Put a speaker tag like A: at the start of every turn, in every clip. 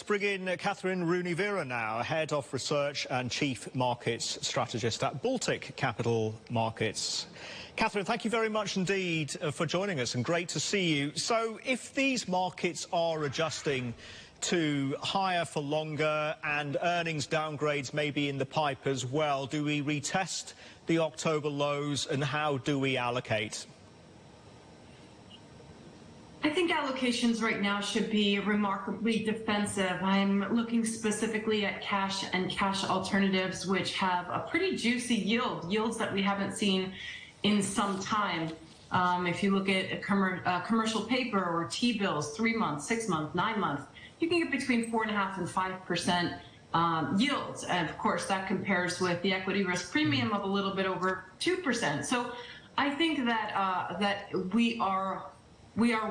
A: Let's bring in Kathryn Rooney Vera now, Head of Research and Chief Markets Strategist at Baltic Capital Markets. Kathryn, thank you very much indeed for joining us, and great to see you. So if these markets are adjusting to higher for longer and earnings downgrades maybe in the pipe as well, do we retest the October lows, and how do we allocate?
B: I think allocations right now should be remarkably defensive. I'm looking specifically at cash and cash alternatives, which have a pretty juicy yields that we haven't seen in some time. If you look at a commercial paper or T-bills, 3 months, 6 months, 9 months, you can get between 4.5% and 5% yields. And of course, that compares with the equity risk premium of a little bit over 2%. So I think that that we are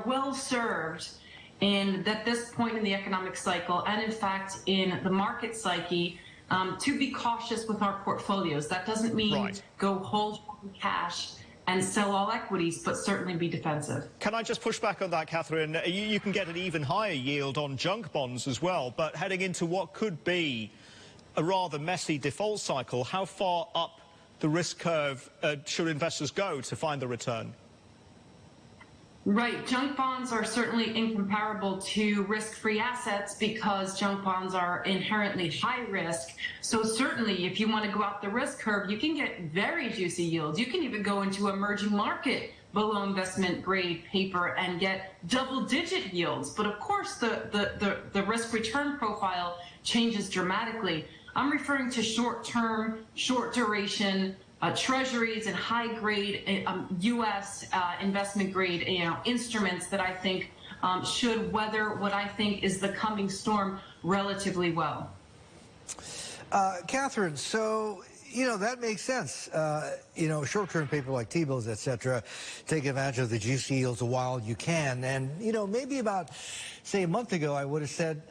B: well served in at this point in the economic cycle, and in fact in the market psyche, to be cautious with our portfolios. That doesn't mean go hold cash and sell all equities, but certainly be defensive.
A: Can I just push back on that, Kathryn? You can get an even higher yield on junk bonds as well, but heading into what could be a rather messy default cycle, how far up the risk curve should investors go to find the return?
B: Right. Junk bonds are certainly incomparable to risk-free assets because junk bonds are inherently high risk. So certainly if you want to go out the risk curve, you can get very juicy yields. You can even go into emerging market below investment grade paper and get double-digit yields. But of course, the risk-return profile changes dramatically. I'm referring to short-term, short-duration treasuries and high-grade U.S. investment-grade instruments that I think should weather what I think is the coming storm relatively well.
C: Kathryn, so that makes sense. Short-term paper like T-bills, etc., take advantage of the juicy yields while you can. And maybe about, say, a month ago, I would have said,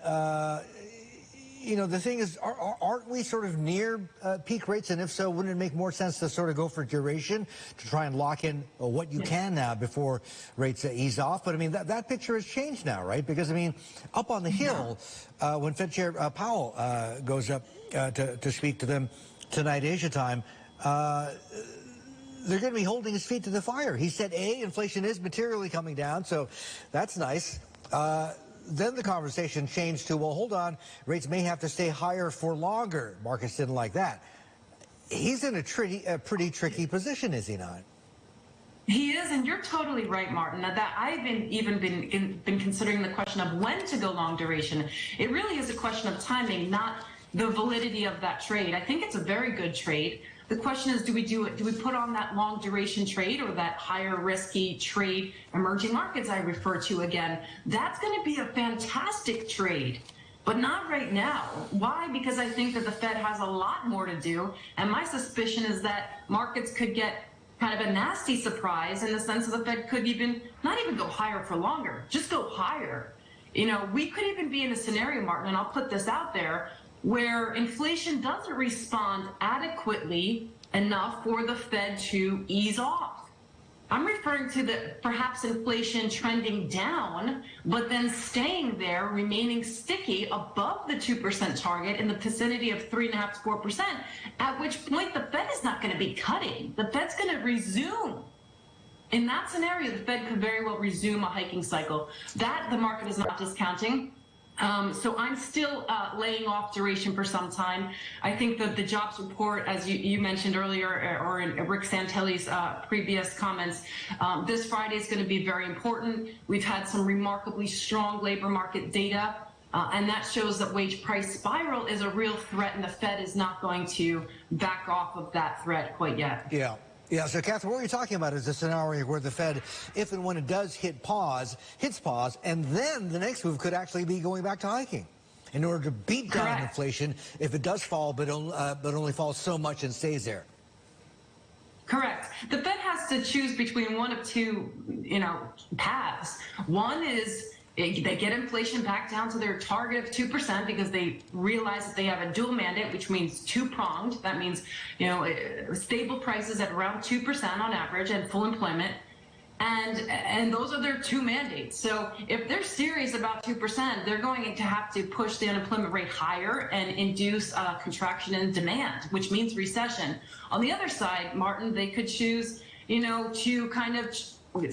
C: the thing is, aren't we sort of near peak rates? And if so, wouldn't it make more sense to sort of go for duration to try and lock in what you can now before rates ease off? But I mean, that picture has changed now, right? Because I mean, up on the Hill, when Fed Chair Powell goes up to speak to them tonight, Asia time, they're going to be holding his feet to the fire. He said, inflation is materially coming down, so that's nice. Then the conversation changed to, well, hold on, rates may have to stay higher for longer. Markets didn't like that. He's in a pretty tricky position, is he not?
B: He is, and you're totally right, Martin. That I've been considering the question of when to go long duration. It really is a question of timing, not the validity of that trade. I think it's a very good trade. The question is, do we put on that long duration trade or that higher risky trade, emerging markets I refer to again? That's going to be a fantastic trade, but not right now. Why? Because I think that the Fed has a lot more to do, and my suspicion is that markets could get kind of a nasty surprise in the sense that the Fed could not even go higher for longer, just go higher. We could even be in a scenario, Martin, and I'll put this out there, where inflation doesn't respond adequately enough for the Fed to ease off. I'm referring to perhaps inflation trending down, but then staying there, remaining sticky above the 2% target in the vicinity of 3.5% to 4%, at which point the Fed is not going to be cutting. The Fed's going to resume. In that scenario, the Fed could very well resume a hiking cycle. That the market is not discounting. So I'm still laying off duration for some time. I think that the jobs report, as you mentioned earlier, or in Rick Santelli's previous comments, this Friday is going to be very important. We've had some remarkably strong labor market data, and that shows that wage price spiral is a real threat, and the Fed is not going to back off of that threat quite yet.
C: Yeah, so Kathryn, what you're talking about is a scenario where the Fed, if and when it does hits pause, and then the next move could actually be going back to hiking in order to beat down inflation if it does fall, but only falls so much and stays there.
B: Correct. The Fed has to choose between one of two, paths. One is they get inflation back down to their target of 2% because they realize that they have a dual mandate, which means two-pronged. That means, stable prices at around 2% on average and full employment. And those are their two mandates. So if they're serious about 2%, they're going to have to push the unemployment rate higher and induce contraction in demand, which means recession. On the other side, Martin, they could choose, to kind of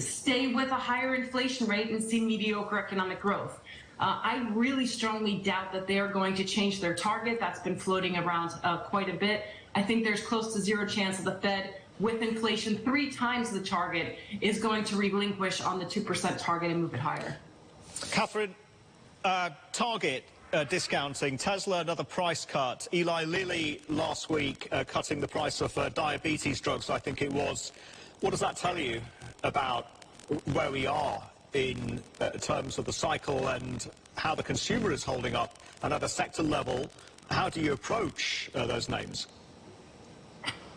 B: stay with a higher inflation rate and see mediocre economic growth. I really strongly doubt that they are going to change their target. That's been floating around quite a bit. I think there's close to zero chance of the Fed, with inflation 3 times the target, is going to relinquish on the 2% target and move it higher.
A: Kathryn, target discounting, Tesla another price cut, Eli Lilly last week cutting the price of diabetes drugs, I think it was. What does that tell you about where we are in terms of the cycle and how the consumer is holding up? And at a sector level, how do you approach those names?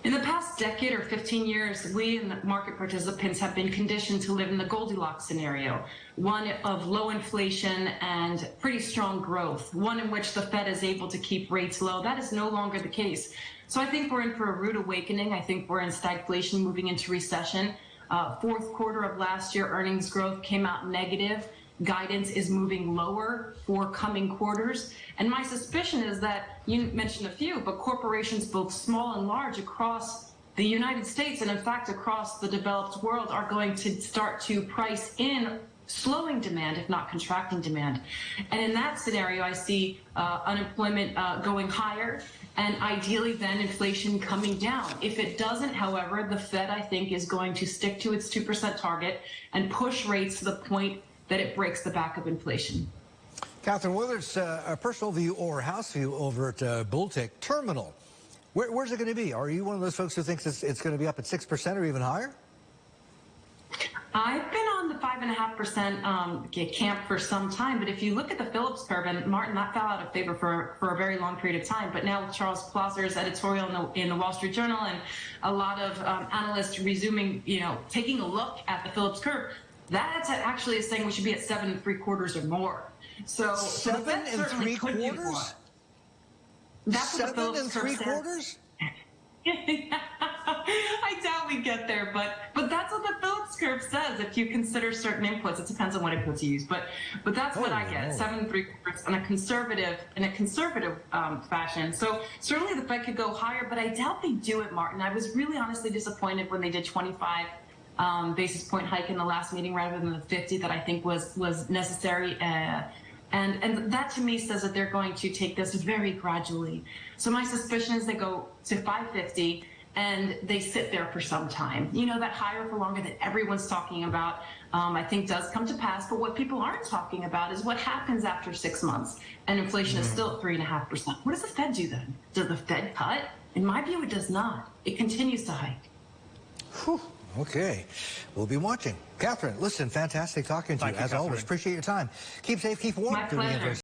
B: In the past decade or 15 years, we and the market participants have been conditioned to live in the Goldilocks scenario, one of low inflation and pretty strong growth, one in which the Fed is able to keep rates low. That is no longer the case. So I think we're in for a rude awakening. I think we're in stagflation moving into recession. Fourth quarter of last year, earnings growth came out negative. Guidance is moving lower for coming quarters. And my suspicion is that, you mentioned a few, but corporations both small and large across the United States and in fact across the developed world are going to start to price in slowing demand, if not contracting demand. And in that scenario, I see unemployment going higher and ideally then inflation coming down. If it doesn't, however, the Fed, I think, is going to stick to its 2% target and push rates to the point that it breaks the back of inflation.
C: Kathryn, whether it's a personal view or a house view over at Baltic Terminal, where's it going to be? Are you one of those folks who thinks it's going to be up at 6% or even higher?
B: I've been on the 5.5% camp for some time, but if you look at the Phillips curve, and Martin, that fell out of favor for a very long period of time, but now with Charles Plosser's editorial in the Wall Street Journal and a lot of analysts resuming, taking a look at the Phillips curve, that actually is saying we should be at 7 3/4 or more. So
C: 7 3/4?
B: That's what the
C: 7
B: Phillips curve
C: 3/4?
B: I doubt we get there, but that's what the Phillips curve says. If you consider certain inputs, it depends on what inputs you use, but that's what I get, 7 3/4 in a conservative fashion. So certainly the Fed could go higher, but I doubt they do it, Martin. I was really honestly disappointed when they did 25 basis point hike in the last meeting rather than the 50 that I think was necessary. And that to me says that they're going to take this very gradually. So my suspicion is they go to 550 and they sit there for some time. That higher for longer that everyone's talking about, I think does come to pass. But what people aren't talking about is what happens after 6 months and inflation is still at 3.5%. What does the Fed do then? Does the Fed cut? In my view, it does not. It continues to hike.
C: Whew. Okay, we'll be watching. Kathryn, listen, fantastic talking to you, as always. Appreciate your time. Keep safe, keep warm.
B: My pleasure.